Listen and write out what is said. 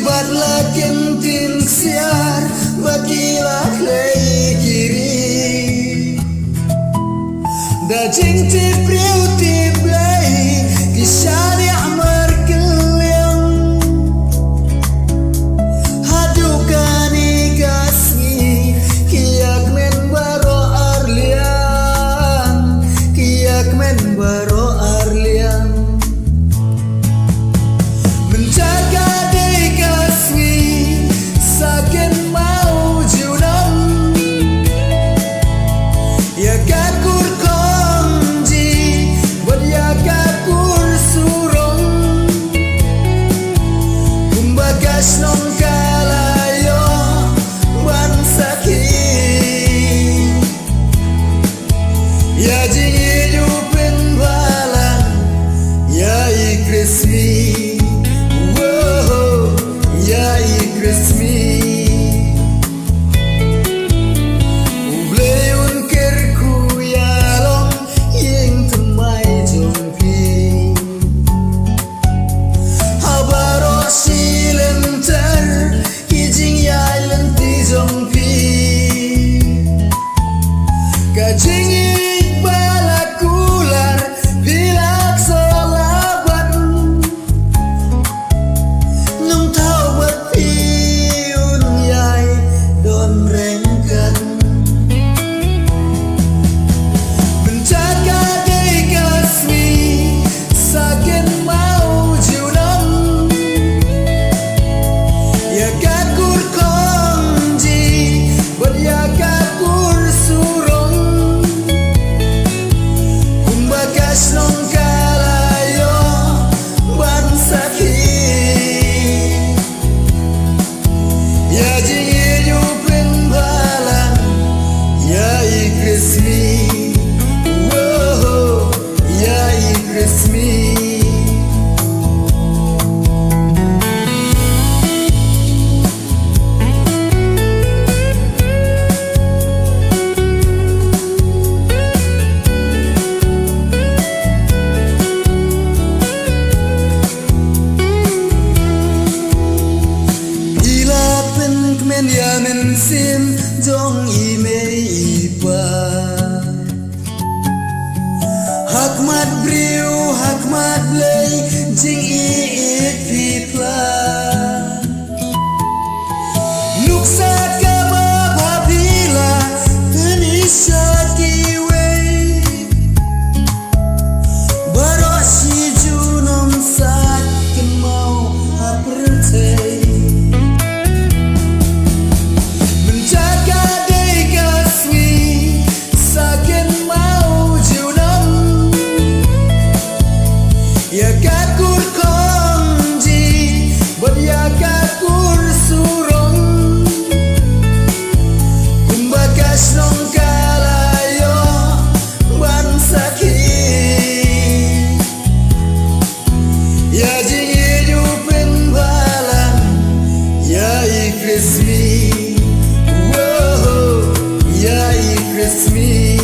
Kibat lakin tin siar bakilah lei kiri dajing tipriu tiblei kisari amar keliang hadukani kasni kiyak men baro arlian kiyak men baro arlian menjaga non kalayo bansaki ya jing hidupin balan ya ikrismi oh ya ikrismi ubleun kerku yalong ying temai jompi habaro kajing balak ular bilak solaban nung tau berpiun yai don rengkan menjaga dei kasmi sakin mau junam ya kakur konji beryakat non kalayo bansaki ya jing hidupin balan ya ikrismi oh ya ikrismi ya mensin jong ime ipa hakmat briu hakmat lei jing iit pitla nuksa kama babila tenisa kiwe barosi junom sak kemau aperte ya kakur konji ya kakur surong kumbakas non kalayo bansaki ya jing hidupin balan ya ikrismi oh ya ikrismi